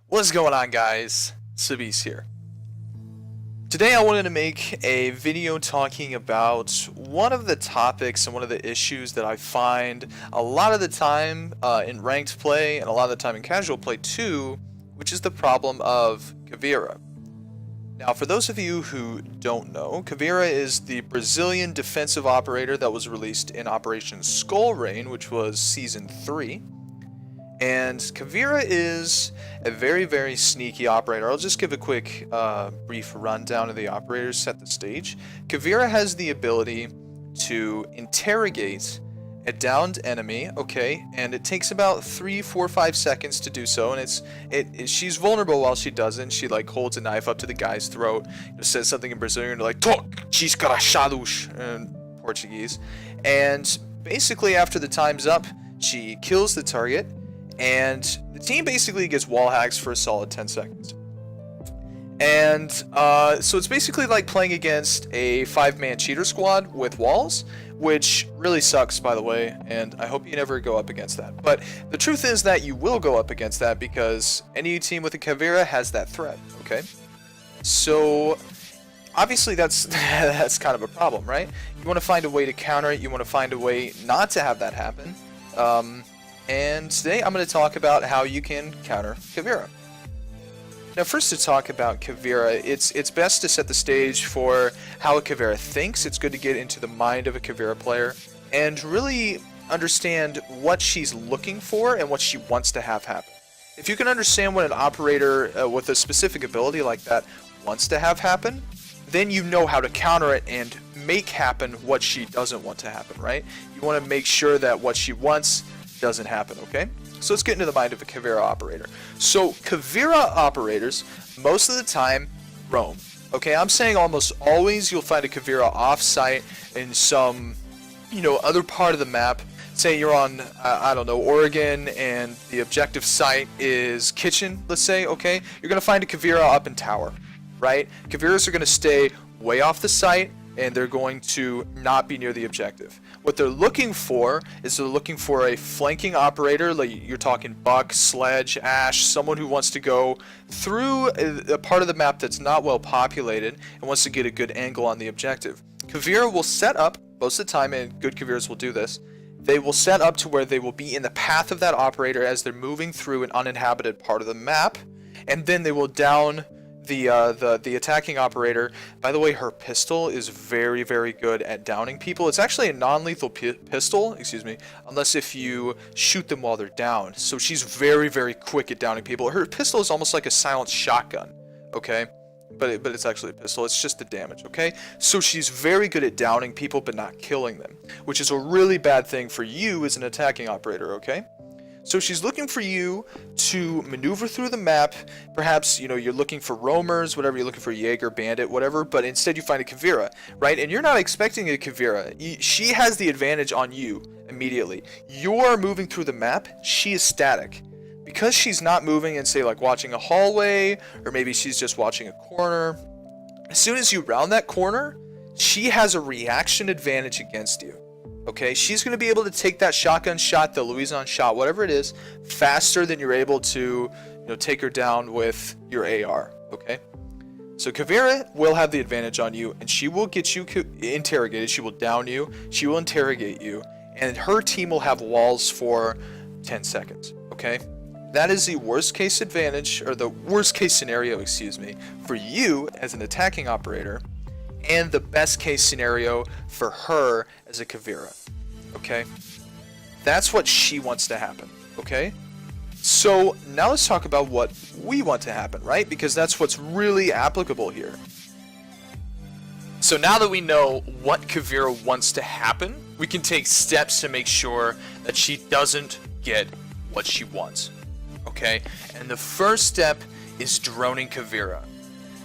What's going on, guys? Sabese here. Today I wanted to make a video talking about one of the topics and one of the issues that I find a lot of the time in ranked play and a lot of the time in casual play too, which is the problem of Caveira. Now, for those of you who don't know, Caveira is the Brazilian defensive operator that was released in Operation Skull Rain, which was Season 3. And Caveira is a very sneaky operator. I'll just give a quick brief rundown of the operators, set the stage. Caveira has the ability to interrogate a downed enemy, okay, and it takes about 3, 4, 5 seconds to do so, and she's vulnerable while she does it, and she like holds a knife up to the guy's throat, says something in Brazilian, like "Toc desgraçados" in Portuguese, and basically after the time's up, she kills the target. And the team basically gets wall hacks for a solid 10 seconds. And so it's basically like playing against a 5-man cheater squad with walls, which really sucks, by the way, and I hope you never go up against that. But the truth is that you will go up against that because any team with a Caveira has that threat, okay? So obviously that's kind of a problem, right? You want to find a way to counter it, you want to find a way not to have that happen. And today I'm going to talk about how you can counter Caveira. Now, first to talk about Caveira, it's best to set the stage for how a Caveira thinks. It's good to get into the mind of a Caveira player and really understand what she's looking for and what she wants to have happen. If you can understand what an operator with a specific ability like that wants to have happen, then you know how to counter it and make happen what she doesn't want to happen, right? You want to make sure that what she wants doesn't happen, okay? So let's get into the mind of a Caveira operator. So Caveira operators, most of the time, roam. Okay, I'm saying almost always you'll find a Caveira off-site in some, other part of the map. Say you're on, I don't know, Oregon, and the objective site is Kitchen, let's say, okay? You're going to find a Caveira up in Tower, right? Caveiras are going to stay way off the site, and they're going to not be near the objective. What they're looking for is they're looking for a flanking operator, like you're talking Buck, Sledge, Ash, someone who wants to go through a part of the map that's not well populated and wants to get a good angle on the objective. Caveira will set up, most of the time, and good Caveiras will do this, they will set up to where they will be in the path of that operator as they're moving through an uninhabited part of the map, and then they will down the attacking operator. By the way, her pistol is very good at downing people. It's actually a non-lethal pistol, unless if you shoot them while they're down. So she's very quick at downing people. Her pistol is almost like a silent shotgun, okay? But it's actually a pistol. It's just the damage, okay? So she's very good at downing people but not killing them, which is a really bad thing for you as an attacking operator, okay? So she's looking for you to maneuver through the map. Perhaps, you're looking for roamers, whatever, you're looking for Jaeger, Bandit, whatever, but instead you find a Caveira, right? And you're not expecting a Caveira. She has the advantage on you immediately. You're moving through the map. She is static. Because she's not moving and, say, like watching a hallway, or maybe she's just watching a corner, as soon as you round that corner, she has a reaction advantage against you. Okay, she's going to be able to take that shotgun shot, the Louison shot, whatever it is, faster than you're able to, take her down with your AR. Okay, so Caveira will have the advantage on you, and she will get you interrogated. She will down you. She will interrogate you, and her team will have walls for 10 seconds. Okay, that is the worst case advantage, or the worst case scenario, for you as an attacking operator. And the best case scenario for her as a Caveira, okay? That's what she wants to happen, okay? So now let's talk about what we want to happen, right? Because that's what's really applicable here. So now that we know what Caveira wants to happen, we can take steps to make sure that she doesn't get what she wants, okay? And the first step is droning Caveira.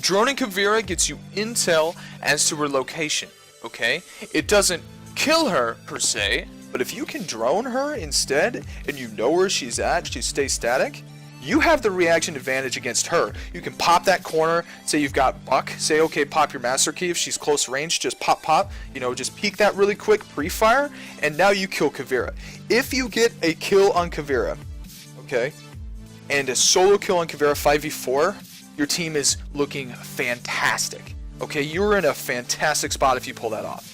Droning Caveira gets you intel as to her location, okay? It doesn't kill her, per se, but if you can drone her instead, and you know where she's at, she stays static, you have the reaction advantage against her. You can pop that corner, say you've got Buck, say, okay, pop your master key. If she's close range, just pop, just peek that really quick, pre-fire, and now you kill Caveira. If you get a kill on Caveira, okay, and a solo kill on Caveira 5v4, your team is looking fantastic. Okay, you're in a fantastic spot if you pull that off.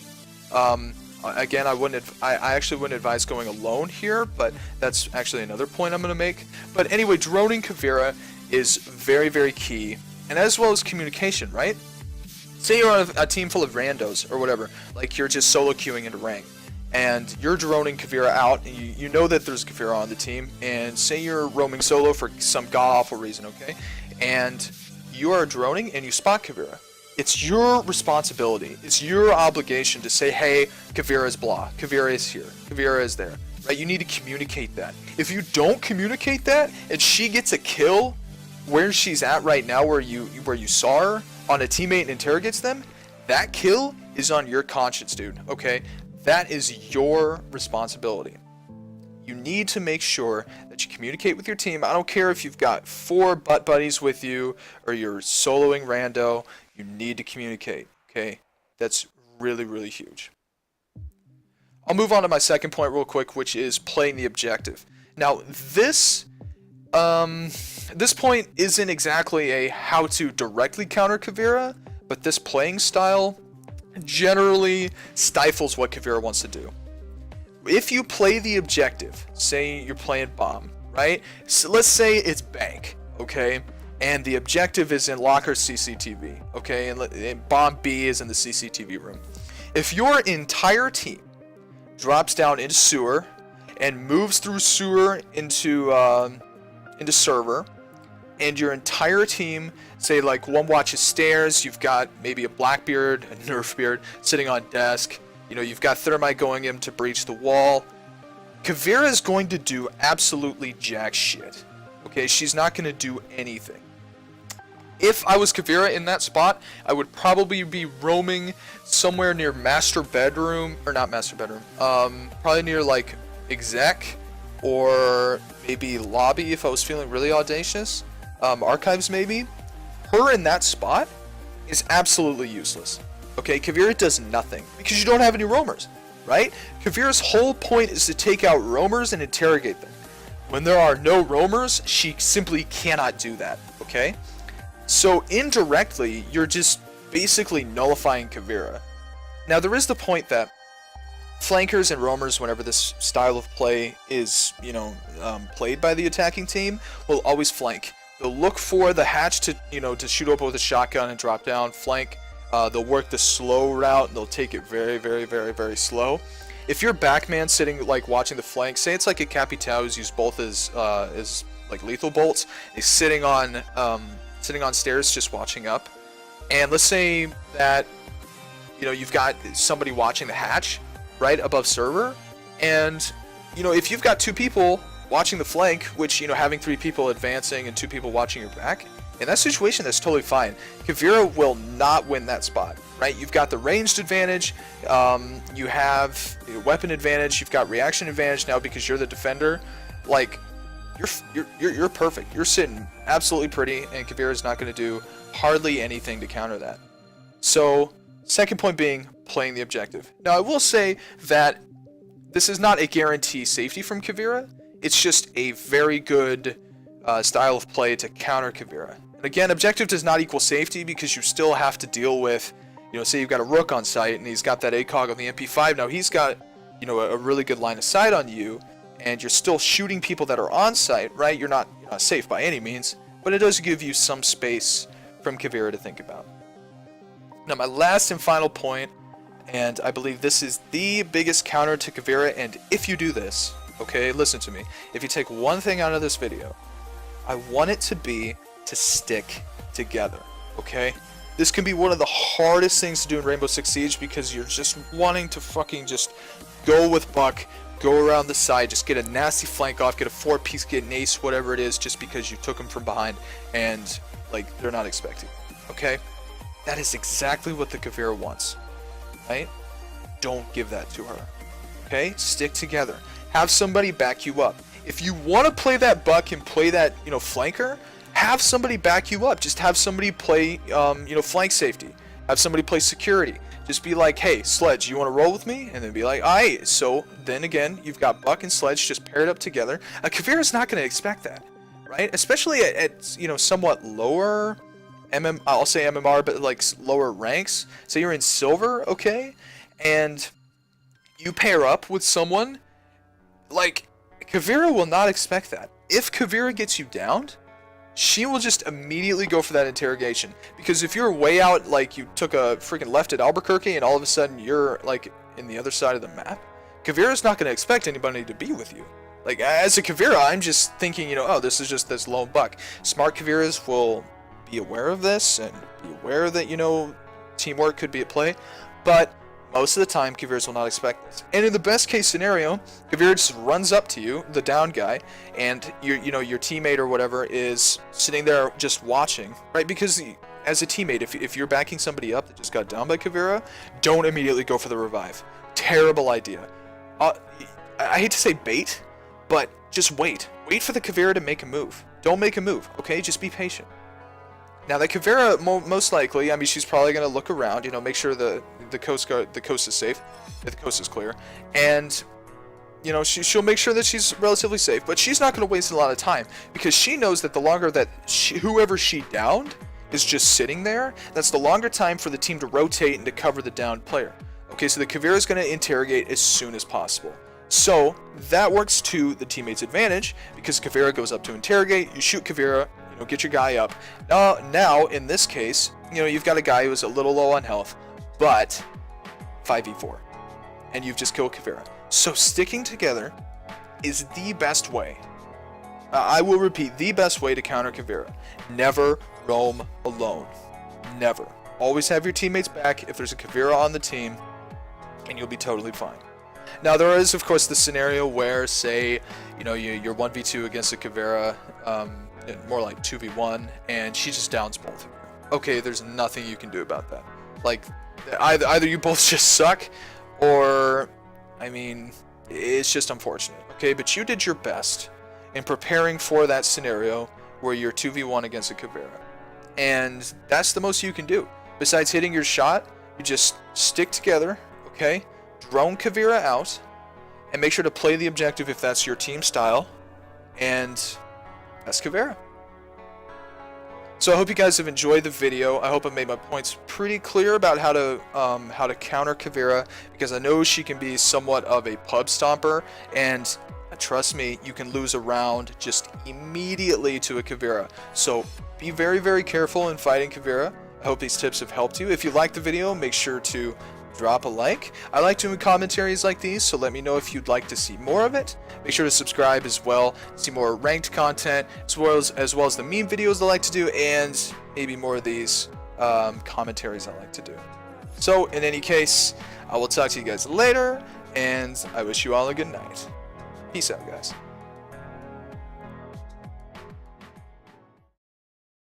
Again, I actually wouldn't advise going alone here, but that's actually another point I'm going to make. But anyway, droning Caveira is very, very key, and as well as communication, right? Say you're on a team full of randos or whatever, like you're just solo queuing into rank, and you're droning Caveira out, and you know that there's Caveira on the team, and say you're roaming solo for some god-awful reason, okay? And you are droning and you spot Caveira. It's your responsibility, it's your obligation to say, hey, Caveira is blah, Caveira is here, Caveira is there, right? You need to communicate that. If you don't communicate that, and she gets a kill where she's at right now, where you saw her, on a teammate and interrogates them, that kill is on your conscience, dude, okay? That is your responsibility. You need to make sure that you communicate with your team. I don't care if you've got 4 butt buddies with you or you're soloing rando, you need to communicate, okay? That's really, really huge. I'll move on to my second point real quick, which is playing the objective. Now, this point isn't exactly a how to directly counter Caveira, but this playing style generally stifles what Caveira wants to do. If you play the objective, say you're playing bomb, right? So let's say it's bank, okay? And the objective is in locker CCTV, okay? And bomb B is in the CCTV room. If your entire team drops down into sewer and moves through sewer into server, and your entire team, say like one watches stairs, you've got maybe a Blackbeard, a Nerfbeard sitting on desk, you know, you've got Thermite going in to breach the wall, Caveira is going to do absolutely jack shit, okay? She's not going to do anything. If I was Caveira in that spot, I would probably be roaming somewhere near master bedroom, or not master bedroom, probably near like exec, or maybe lobby if I was feeling really audacious, archives maybe. Her in that spot is absolutely useless. Okay, Caveira does nothing because you don't have any roamers, right? Caveira's whole point is to take out roamers and interrogate them. When there are no roamers, she simply cannot do that, okay? So indirectly, you're just basically nullifying Caveira. Now there is the point that flankers and roamers, whenever this style of play is, played by the attacking team, will always flank. They'll look for the hatch to shoot up with a shotgun and drop down, flank. They'll work the slow route, and they'll take it very, very, very, very slow. If you're backman sitting, like, watching the flank, say it's like a Capitao who's used both as like, lethal bolts, is sitting on stairs just watching up, and let's say that, you've got somebody watching the hatch, right, above server, and, if you've got 2 people watching the flank, which, having 3 people advancing and 2 people watching your back, in that situation, that's totally fine. Caveira will not win that spot, right? You've got the ranged advantage, you have weapon advantage, you've got reaction advantage now because you're the defender. Like, you're perfect. You're sitting absolutely pretty, and Caveira's not going to do hardly anything to counter that. So, second point being playing the objective. Now, I will say that this is not a guarantee safety from Caveira. It's just a very good style of play to counter Caveira. And again, objective does not equal safety because you still have to deal with, say you've got a Rook on site and he's got that ACOG on the MP5. Now he's got, a really good line of sight on you, and you're still shooting people that are on site, right? You're not safe by any means, but it does give you some space from Caveira to think about. Now my last and final point, and I believe this is the biggest counter to Caveira, and if you do this, okay, listen to me. If you take one thing out of this video, I want it to be to stick together, okay? This can be one of the hardest things to do in Rainbow Six Siege because you're just wanting to fucking just go with Buck, go around the side, just get a nasty flank off, get a 4-piece, get an ace, whatever it is, just because you took them from behind and, like, they're not expecting, okay? That is exactly what the Caveira wants, right? Don't give that to her, okay? Stick together. Have somebody back you up. If you want to play that Buck and play that, flanker, have somebody back you up. Just have somebody play, flank safety. Have somebody play security. Just be like, hey, Sledge, you want to roll with me? And then be like, aight. So then again, you've got Buck and Sledge just paired up together. Caveira's not going to expect that, right? Especially at you know, somewhat lower I'll say MMR, but like lower ranks. So you're in silver, okay, and you pair up with someone like Caveira will not expect that. If Caveira gets you downed, she will just immediately go for that interrogation. Because if you're way out, like you took a freaking left at Albuquerque and all of a sudden you're like in the other side of the map, Caveira's not going to expect anybody to be with you. Like as a Caveira, I'm just thinking, you know, oh, this is just this lone buck. Smart Caveiras will be aware of this and be aware that, you know, teamwork could be at play. But most of the time, Caveiras will not expect this. And in the best case scenario, Caveira just runs up to you, the down guy, and your teammate or whatever is sitting there just watching, right? Because as a teammate, if you're backing somebody up that just got down by Caveira, don't immediately go for the revive. Terrible idea. I hate to say bait, but just wait. Wait for the Caveira to make a move. Don't make a move, okay? Just be patient. Now the Caveira, most likely, I mean, she's probably going to look around, you know, make sure the coast is safe, that the coast is clear, and you know, she'll make sure that she's relatively safe, but she's not going to waste a lot of time because she knows that the longer that whoever she downed is just sitting there, that's the longer time for the team to rotate and to cover the downed player. Okay, so the Caveira is going to interrogate as soon as possible. So that works to the teammate's advantage because Caveira goes up to interrogate, you shoot Caveira, you know, get your guy up. Now in this case, you know, you've got a guy who's a little low on health, but 5v4, and you've just killed Caveira. So sticking together is the best way. I will repeat, the best way to counter Caveira. Never roam alone. Never. Always have your teammates back if there's a Caveira on the team, and you'll be totally fine. Now there is, of course, the scenario where, say, you know, you're 1v2 against a Caveira, more like 2v1, and she just downs both of you. Okay, there's nothing you can do about that. Like, either you both just suck, or, I mean, it's just unfortunate. Okay, but you did your best in preparing for that scenario where you're 2v1 against a Caveira. And that's the most you can do. Besides hitting your shot, you just stick together, okay? Drone Caveira out, and make sure to play the objective if that's your team style, and that's Caveira. So I hope you guys have enjoyed the video. I hope I made my points pretty clear about how to counter Caveira, because I know she can be somewhat of a pub stomper, and trust me, you can lose a round just immediately to a Caveira. So be very, very careful in fighting Caveira. I hope these tips have helped you. If you liked the video, make sure to drop a like. I like doing commentaries like these, so let me know if you'd like to see more of it. Make sure to subscribe as well, see more ranked content, as well as the meme videos I like to do, and maybe more of these commentaries I like to do. So in any case, I will talk to you guys later, and I wish you all a good night. Peace out, guys.